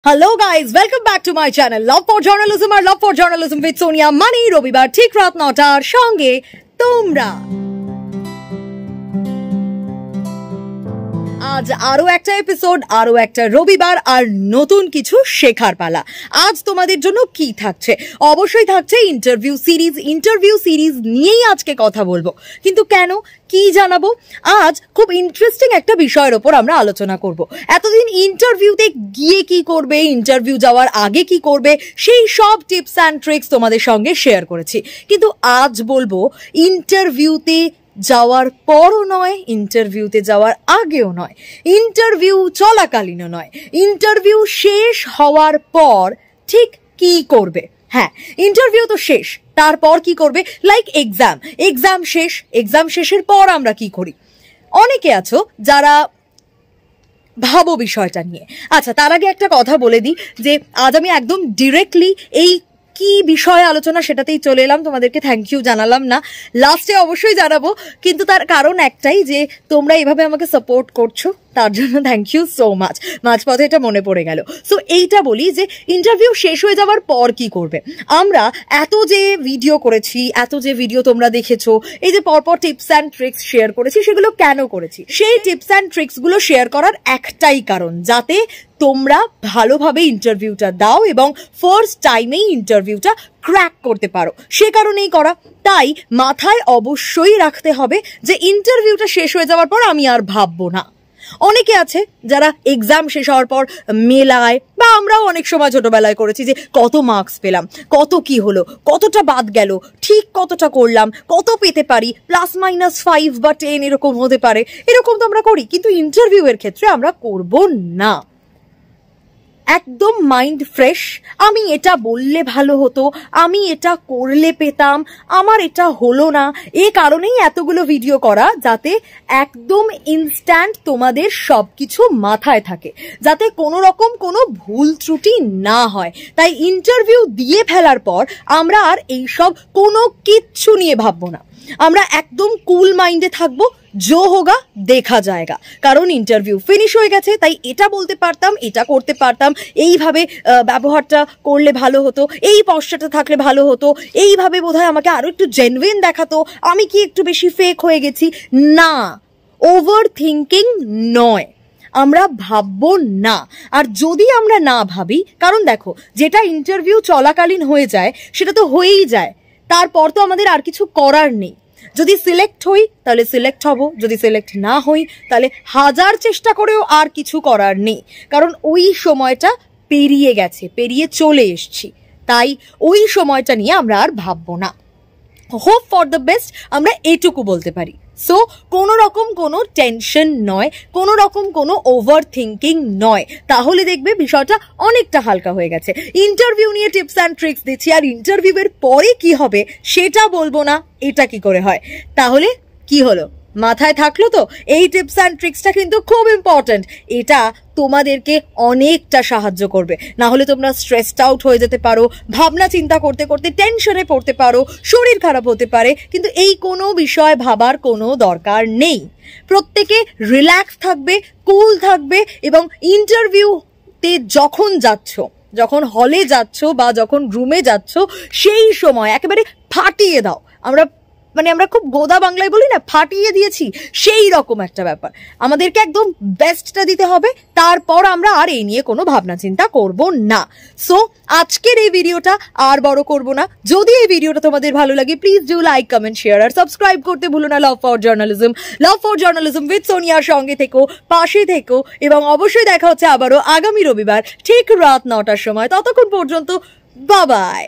Hello guys, welcome back to my channel Love for Journalism or Love for Journalism with Sonia Money রবিবার ঠিক রাত 9টার সঙ্গে তোমরা আজ আরো একটা এপিসোড আরো একটা রবিবার আর নতুন কিছু শেখার পালা। আজ তোমাদের জন্য কি থাকছে? অবশ্যই থাকছে ইন্টারভিউ সিরিজ নিয়েই আজকে কথা বলবো। কিন্তু কেন, কি জানাবো? আজ খুব ইন্টারেস্টিং একটা বিষয়ের ওপর আমরা আলোচনা করব। এতদিন ইন্টারভিউতে গিয়ে কি করবে, ইন্টারভিউ যাওয়ার আগে কি করবে, সেই সব টিপস অ্যান্ড ট্রিক্স তোমাদের সঙ্গে শেয়ার করেছি। কিন্তু আজ বলবো ইন্টারভিউতে যাওয়ার পরও নয়, ইন্টারভিউতে যাওয়ার আগেও নয়, ইন্টারভিউ চলাকালীনও নয়, ইন্টারভিউ শেষ হওয়ার পর ঠিক কি করবে। হ্যাঁ, ইন্টারভিউ তো শেষ, তারপর কি করবে? লাইক এক্সাম শেষের পর আমরা কি করি? অনেকে আছো যারা ভাবো বিষয়টা নিয়ে। আচ্ছা, তার আগে একটা কথা বলে দিই যে আজ আমি একদম ডিরেক্টলি এই কি বিষয়ে আলোচনা সেটাতেই চলে এলাম। তোমাদেরকে থ্যাংক ইউ জানালাম না, লাস্টে অবশ্যই জানাবো, কিন্তু তার কারণ একটাই যে তোমরা এইভাবে আমাকে সাপোর্ট করছো, তার জন্য থ্যাংক ইউ সো মাচ। মাঝপথে এটা মনে পড়ে গেল। সো এইটা বলি যে ইন্টারভিউ শেষ হয়ে যাওয়ার পর কি করবে। আমরা এত যে ভিডিও করেছি, এত যে ভিডিও তোমরা দেখেছো, এই যে পরপর টিপস অ্যান্ড ট্রিক্স শেয়ার করেছি, সেগুলো কেন করেছি? সেই টিপস অ্যান্ড ট্রিক্সগুলো শেয়ার করার একটাই কারণ, যাতে তোমরা ভালোভাবে ইন্টারভিউটা দাও এবং ফার্স্ট টাইমেই ইন্টারভিউটা ক্র্যাক করতে পারো, সে কারণেই করা। তাই মাথায় অবশ্যই রাখতে হবে যে ইন্টারভিউটা শেষ হয়ে যাওয়ার পর আমি আর ভাববো না। অনেকে আছে যারা এক্সাম শেষ হওয়ার পর মেলায়, বা আমরাও অনেক সময় ছোটবেলায় করেছি যে কত মার্কস পেলাম, কত কি হলো, কতটা বাদ গেল, ঠিক কতটা করলাম, কত পেতে পারি, +-5 বা 10 এরকম হতে পারে, এরকম তো আমরা করি। কিন্তু ইন্টারভিউ এর ক্ষেত্রে আমরা করব না। একদম মাইন্ড ফ্রেশ, আমি এটা বললে ভালো হতো, আমি এটা করলে পেতাম, আমার এটা হলো না, এ কারণেই এতগুলো ভিডিও করা, যাতে একদম ইনস্ট্যান্ট তোমাদের সবকিছু মাথায় থাকে, যাতে কোনো রকম কোনো ভুল ত্রুটি না হয়। তাই ইন্টারভিউ দিয়ে ফেলার পর আমরা আর এইসব কোনো কিচ্ছু নিয়ে ভাববো না, আমরা একদম কুল মাইন্ডে থাকবো, জো হোগা দেখা যায়গা। কারণ ইন্টারভিউ ফিনিশ হয়ে গেছে, তাই এটা বলতে পারতাম, এটা করতে পারতাম, এইভাবে ব্যবহারটা করলে ভালো হতো, এই পশ্চাটা থাকলে ভালো হতো, এইভাবে বোধহয় আমাকে আরো একটু জেনুইন দেখাতো, আমি কি একটু বেশি ফেক হয়ে গেছি? না, ওভার থিঙ্কিং নয়, আমরা ভাববো না। আর যদি আমরা না ভাবি, কারণ দেখো, যেটা ইন্টারভিউ চলাকালীন হয়ে যায় সেটা তো হয়েই যায়, তারপর তো আমাদের আর কিছু করার নেই। যদি সিলেক্ট হই তাহলে সিলেক্ট হব, যদি সিলেক্ট না হই তাহলে হাজার চেষ্টা করেও আর কিছু করার নেই, কারণ ওই সময়টা পেরিয়ে গেছে, পেরিয়ে চলে এসছি। তাই ওই সময়টা নিয়ে আমরা আর ভাববো না। হোপ ফর দ্য বেস্ট, আমরা এটুকু বলতে পারি। সো কোনো রকম কোনো টেনশন নয়, কোনো রকম কোনো ওভার থিঙ্কিং নয়, তাহলে দেখবে বিষয়টা অনেকটা হালকা হয়ে গেছে। ইন্টারভিউ নিয়ে টিপস অ্যান্ড ট্রিক্স দিচ্ছি, আর ইন্টারভিউয়ের পরে কি হবে সেটা বলবো না, এটা কি করে হয়? তাহলে কি হলো, মাথায় থাকলো তো? এই টিপস অ্যান্ড ট্রিক্সটা কিন্তু খুব ইম্পর্টেন্ট, এটা তোমাদেরকে অনেকটা সাহায্য করবে। না হলে তোমরা স্ট্রেসড আউট হয়ে যেতে পারো, ভাবনা চিন্তা করতে করতে টেনশনে পড়তে পারো, শরীর খারাপ হতে পারে, কিন্তু এই কোনো বিষয় ভাবার কোনো দরকার নেই। প্রত্যেকে রিল্যাক্স থাকবে, কুল থাকবে, এবং ইন্টারভিউতে যখন যাচ্ছ, যখন হলে যাচ্ছ বা যখন রুমে যাচ্ছ, সেই সময় একেবারে ফাটিয়ে দাও। আমরা খুব গোদা বাংলায় বলি না, ফাটিয়ে দিয়েছি, সেই রকম একটা ব্যাপার। আমাদেরকে একদম বেস্টটা দিতে হবে, তারপর আমরা আর এই নিয়ে কোনো ভাবনা চিন্তা করব না। সো আজকের এই ভিডিওটা আর বড় করব না। যদি এই ভিডিওটা তোমাদের ভালো লাগে, please do like, comment, share আর সাবস্ক্রাইব করতে ভুলো না। লাভ ফর জার্নালিজম উইথ সোনিয়ার সঙ্গে থেকো, পাশে থেকো, এবং অবশ্যই দেখা হচ্ছে আবারও আগামী রবিবার ঠিক রাত 9টার সময়। ততক্ষণ পর্যন্ত বাই বাই।